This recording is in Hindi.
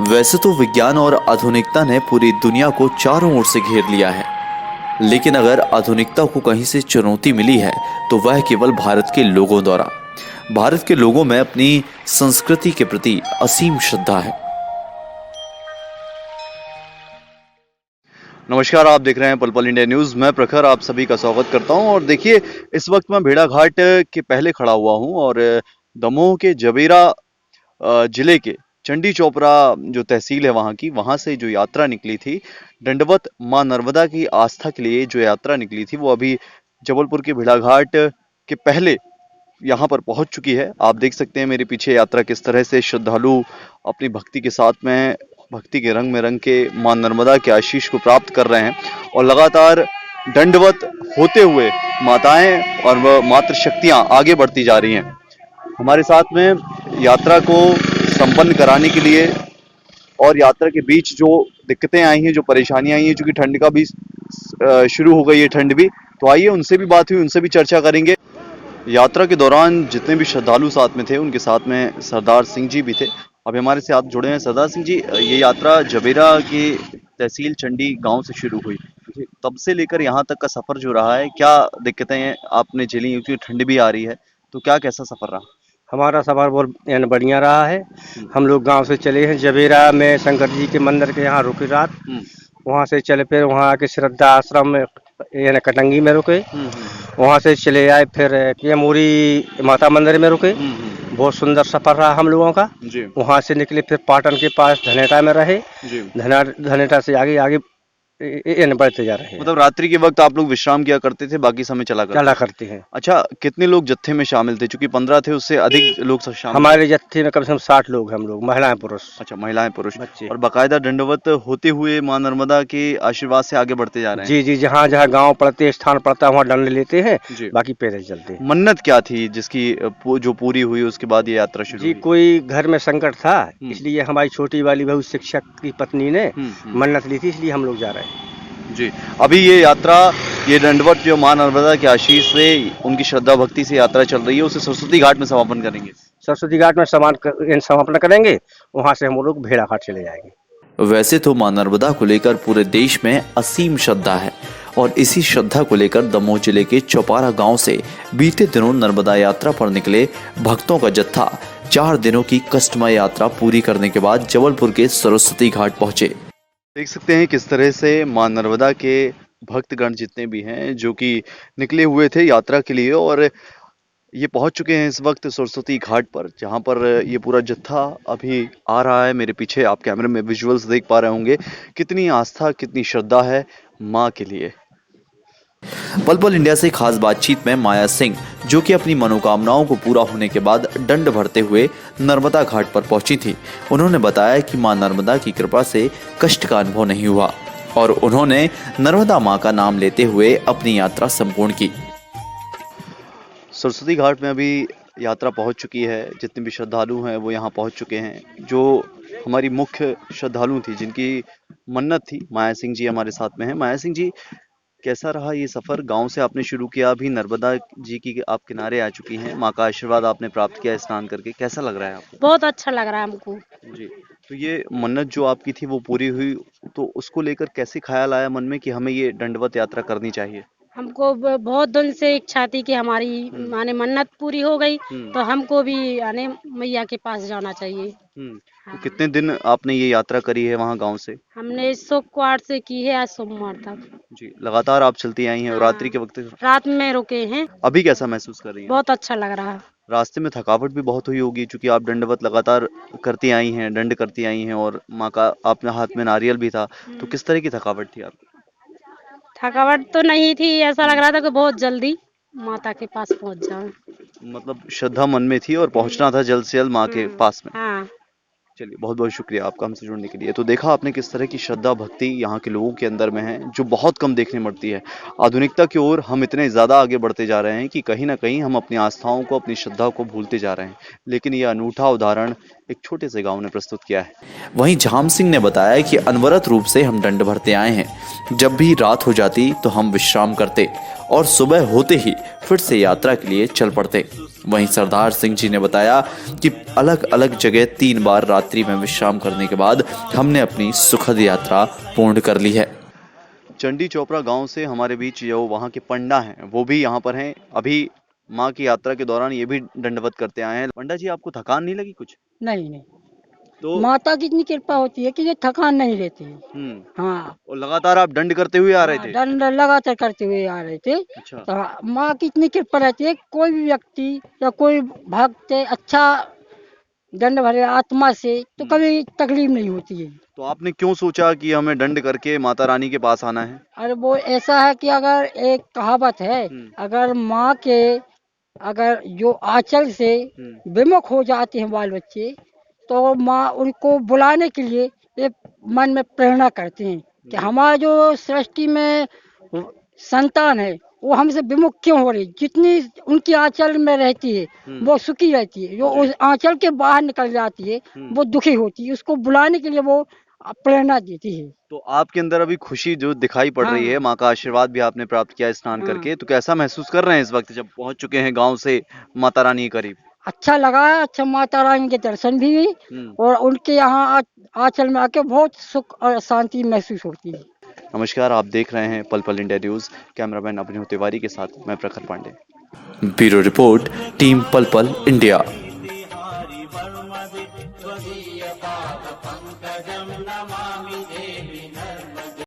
वैसे तो विज्ञान और आधुनिकता ने पूरी दुनिया को चारों ओर से घेर लिया है, लेकिन अगर आधुनिकता को कहीं से चुनौती मिली है तो वह केवल भारत के लोगों द्वारा। भारत के लोगों में अपनी संस्कृति के प्रति असीम श्रद्धा है। नमस्कार, आप देख रहे हैं पल पल इंडिया न्यूज। मैं प्रखर आप सभी का स्वागत करता हूं। और देखिए, इस वक्त मैं भेड़ाघाट के पहले खड़ा हुआ हूं और दमोह के जबेरा जिले के चंडी चोपड़ा जो तहसील है वहां से जो यात्रा निकली थी, दंडवत मां नर्मदा की आस्था के लिए जो यात्रा निकली थी, वो अभी जबलपुर के भेड़ाघाट के पहले यहाँ पर पहुंच चुकी है। आप देख सकते हैं मेरे पीछे यात्रा किस तरह से श्रद्धालु अपनी भक्ति के साथ में, भक्ति के रंग में रंग के मां नर्मदा के आशीष को प्राप्त कर रहे हैं और लगातार दंडवत होते हुए माताएं और मातृ शक्तियां आगे बढ़ती जा रही हैं। हमारे साथ में यात्रा को संपन्न कराने के लिए और यात्रा के बीच जो दिक्कतें आई हैं, जो परेशानियां आई हैं, क्योंकि ठंड का भी शुरू हो गई है, ठंड भी, तो आइए उनसे भी बात हुई, उनसे भी चर्चा करेंगे। यात्रा के दौरान जितने भी श्रद्धालु साथ में थे, उनके साथ में सरदार सिंह जी भी थे। अभी हमारे साथ जुड़े हैं सरदार सिंह जी। ये यात्रा जबेरा की तहसील चंडी गांव से शुरू हुई, तब से लेकर यहाँ तक का सफर जो रहा है, क्या दिक्कतें आपने झेली? क्योंकि ठंड भी आ रही है, तो क्या कैसा सफर रहा? हमारा सफर बहुत यानी बढ़िया रहा है। हम लोग गांव से चले हैं जबेरा में, शंकर जी के मंदिर के यहाँ रुके रात। वहाँ से चले, फिर वहाँ आके श्रद्धा आश्रम में यानी कटंगी में रुके। वहाँ से चले आए, फिर केमूरी माता मंदिर में रुके। बहुत सुंदर सफर रहा हम लोगों का। वहाँ से निकले, फिर पाटन के पास धनेटा में रहे। धनेटा से आगे आगे बढ़ते जा रहे हैं। मतलब रात्रि के वक्त आप लोग विश्राम किया करते थे, बाकी समय चला करते हैं। अच्छा, कितने लोग जत्थे में शामिल थे? क्योंकि 15 थे, उससे अधिक लोग शामिल? हमारे जत्थे में कम से कम 60 लोग, हम लोग महिलाएं पुरुष। अच्छा, महिलाएं पुरुष बच्चे। और बाकायदा दंडवत होते हुए मां नर्मदा के आशीर्वाद से आगे बढ़ते जा रहे हैं। जी जी, जहाँ जहाँ गांव पड़ते, स्थान पड़ता है, वहाँ दंड लेते हैं, बाकी पैदल चलते हैं। मन्नत क्या थी जिसकी जो पूरी हुई, उसके बाद ये यात्रा शुरू जी, कोई घर में संकट था, इसलिए हमारी छोटी वाली बहू शिक्षक की पत्नी ने मन्नत ली थी, इसलिए हम लोग जा रहे हैं। जी, अभी ये यात्रा, ये दंडवत जो मां नर्मदा के आशीष से, उनकी श्रद्धा भक्ति से यात्रा चल रही है, उसे सरस्वती घाट में समापन करेंगे। सरस्वती घाट में समापन करेंगे, वहां से हम लोग भेड़ाघाट चले जाएंगे। वैसे तो मां नर्मदा को लेकर पूरे देश में असीम श्रद्धा है और इसी श्रद्धा को लेकर दमोह जिले के चौपारा गांव से बीते दिनों नर्मदा यात्रा पर निकले भक्तों का जत्था 4 दिनों की कष्टमय यात्रा पूरी करने के बाद जबलपुर के सरस्वती घाट पहुंचे। देख सकते हैं किस तरह से मां नर्मदा के भक्तगण जितने भी हैं, जो कि निकले हुए थे यात्रा के लिए, और ये पहुंच चुके हैं इस वक्त सरस्वती घाट पर, जहां पर ये पूरा जत्था अभी आ रहा है। मेरे पीछे आप कैमरे में विजुअल्स देख पा रहे होंगे, कितनी आस्था, कितनी श्रद्धा है मां के लिए। पल पल इंडिया से खास बातचीत में माया सिंह, जो कि अपनी मनोकामनाओं को पूरा होने के बाद दंड भरते हुए नर्मदा घाट पर पहुंची थी, उन्होंने बताया कि मां नर्मदा की कृपा से कष्ट का अनुभव नहीं हुआ और उन्होंने नर्मदा मां का नाम लेते हुए अपनी यात्रा संपूर्ण की। सरस्वती घाट में अभी यात्रा पहुंच चुकी है, जितने भी श्रद्धालु हैं वो यहाँ पहुंच चुके हैं। जो हमारी मुख्य श्रद्धालु थी, जिनकी मन्नत थी, माया सिंह जी हमारे साथ में हैं। माया सिंह जी, कैसा रहा ये सफर? गांव से आपने शुरू किया, अभी नर्मदा जी की आप किनारे आ चुकी हैं, माँ का आशीर्वाद आपने प्राप्त किया स्नान करके, कैसा लग रहा है आपको? बहुत अच्छा लग रहा है हमको जी, तो ये मन्नत जो आपकी थी वो पूरी हुई, तो उसको लेकर कैसे ख्याल आया मन में कि हमें ये दंडवत यात्रा करनी चाहिए? हमको बहुत दिन से इच्छा थी कि हमारी माने मन्नत पूरी हो गई, तो हमको भी आने मैया के पास जाना चाहिए। तो कितने दिन आपने ये यात्रा करी है वहाँ गांव से? हमने शुक्रवार से की है, आज सोमवार तक। जी, लगातार आप चलती आई हैं और रात्रि के वक्त रात में रुके हैं। अभी कैसा महसूस कर रही हैं? बहुत अच्छा लग रहा है। रास्ते में थकावट भी बहुत हुई होगी, क्योंकि आप दंडवत लगातार करती आई हैं, दंड करती आई हैं, और माँ का आपने हाथ में नारियल भी था, तो किस तरह की थकावट थी आपको? थकावट तो नहीं थी, ऐसा लग रहा था कि बहुत जल्दी माता के पास पहुंच जाओ। मतलब श्रद्धा मन में थी और पहुंचना था जल्द से जल्द माँ के पास में। हाँ। चलिए, बहुत बहुत शुक्रिया आपका हमसे जुड़ने के लिए। तो देखा आपने किस तरह की श्रद्धा भक्ति यहाँ के लोगों के अंदर में है, जो बहुत कम देखने मिलती है। आधुनिकता की ओर हम इतने ज़्यादा आगे बढ़ते जा रहे हैं कि कहीं ना कहीं हम अपनी आस्थाओं को, अपनी श्रद्धा को भूलते जा रहे हैं। लेकिन ये अनूठा उदाहरण एक छोटे से गांव ने प्रस्तुत किया है। वहीं झाम सिंह ने बताया कि अनवरत रूप से हम दंड भरते आए हैं। जब भी रात हो जाती तो हम विश्राम करते और सुबह होते ही फिर से यात्रा के लिए चल पड़ते। वहीं सरदार सिंह जी ने बताया कि अलग अलग जगह 3 बार रात्रि में विश्राम करने के बाद हमने अपनी सुखद यात्रा पूर्ण कर ली है। चंडी चोपड़ा गांव से हमारे बीच जो वहाँ के पंडा हैं वो भी यहाँ पर हैं। अभी माँ की यात्रा के दौरान ये भी दंडवत करते आए हैं। पंडा जी, आपको थकान नहीं लगी कुछ? नहीं नहीं, तो माता की इतनी कृपा होती है कि ये थकान नहीं रहती है। हाँ, और लगातार आप दंड करते हुए आ रहे थे? दंड लगातार करते हुए आ रहे थे। अच्छा। तो माँ की इतनी कृपा रहती है, कोई भी व्यक्ति या कोई भक्त अच्छा दंड भरे आत्मा से तो कभी तकलीफ नहीं होती है। तो आपने क्यों सोचा कि हमें दंड करके माता रानी के पास आना है? अरे वो ऐसा है कि अगर एक कहावत है, अगर माँ के अगर जो आंचल से विमुख हो जाते हैं बाल बच्चे, तो माँ उनको बुलाने के लिए एक मन में प्रेरणा करते हैं कि हमारा जो सृष्टि में संतान है वो हमसे विमुख क्यों हो रही। जितनी उनकी आंचल में रहती है वो सुखी रहती है, जो उस आंचल के बाहर निकल जाती है वो दुखी होती है। उसको बुलाने के लिए वो प्रेरणा देती है। तो आपके अंदर अभी खुशी जो दिखाई पड़ रही है, माँ का आशीर्वाद भी आपने प्राप्त किया स्नान करके, तो कैसा महसूस कर रहे हैं इस वक्त जब पहुंच चुके हैं गांव से माता रानी के करीब? अच्छा लगा, अच्छा माता रानी के दर्शन भी हुई और उनके यहाँ आंचल में आके बहुत सुख और शांति महसूस होती है। नमस्कार, आप देख रहे हैं पल पल इंडिया न्यूज। कैमरामैन अभिनव तिवारी के साथ मैं प्रखर पांडे। ब्यूरो रिपोर्ट, टीम पल पल इंडिया।